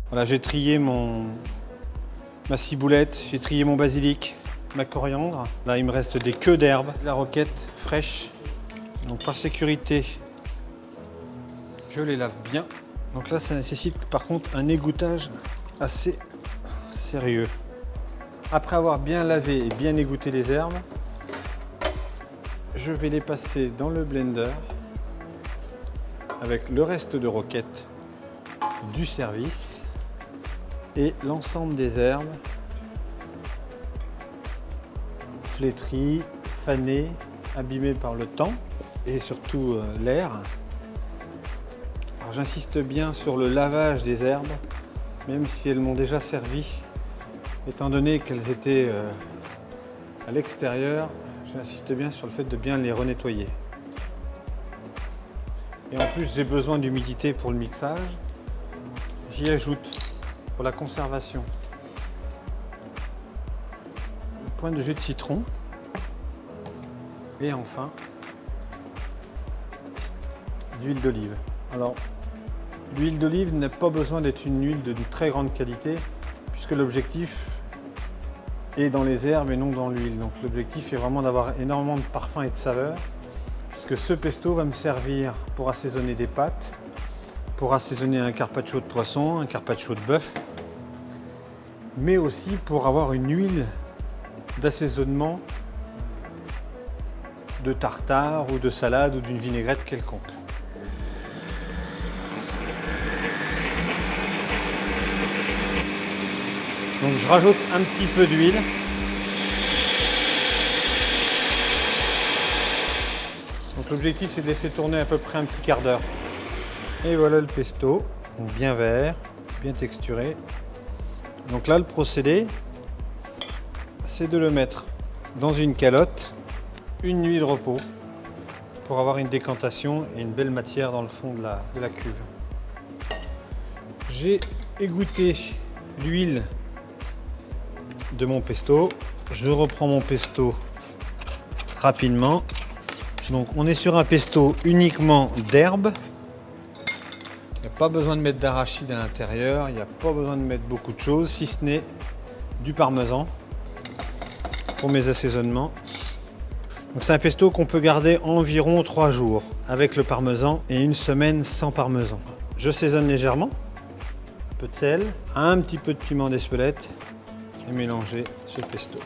Voilà, j'ai trié ma ciboulette, j'ai trié mon basilic, ma coriandre. Là, il me reste des queues d'herbe, la roquette fraîche. Donc par sécurité, je les lave bien. Donc là, ça nécessite par contre un égouttage assez sérieux. Après avoir bien lavé et bien égoutté les herbes, je vais les passer dans le blender avec le reste de roquette du service et l'ensemble des herbes flétries, fanées, abîmées par le temps et surtout l'air. Alors j'insiste bien sur le lavage des herbes, même si elles m'ont déjà servi, étant donné qu'elles étaient à l'extérieur, j'insiste bien sur le fait de bien les renettoyer. Et en plus j'ai besoin d'humidité pour le mixage, j'y ajoute pour la conservation une pointe de jus de citron et enfin d'huile d'olive. Alors l'huile d'olive n'a pas besoin d'être une huile de très grande qualité puisque l'objectif est dans les herbes et non dans l'huile. Donc l'objectif est vraiment d'avoir énormément de parfum et de saveur puisque ce pesto va me servir pour assaisonner des pâtes, pour assaisonner un carpaccio de poisson, un carpaccio de bœuf, mais aussi pour avoir une huile d'assaisonnement de tartare ou de salade ou d'une vinaigrette quelconque. Donc je rajoute un petit peu d'huile. Donc l'objectif c'est de laisser tourner à peu près un petit quart d'heure. Et voilà le pesto, donc bien vert, bien texturé. Donc là le procédé, c'est de le mettre dans une calotte, une nuit de repos, pour avoir une décantation et une belle matière dans le fond de la cuve. J'ai égoutté l'huile de mon pesto. Je reprends mon pesto rapidement. Donc on est sur un pesto uniquement d'herbes. Il n'y a pas besoin de mettre d'arachide à l'intérieur, il n'y a pas besoin de mettre beaucoup de choses, si ce n'est du parmesan pour mes assaisonnements. Donc c'est un pesto qu'on peut garder environ 3 jours avec le parmesan et une semaine sans parmesan. Je saisonne légèrement, un peu de sel, un petit peu de piment d'Espelette et mélanger ce pesto.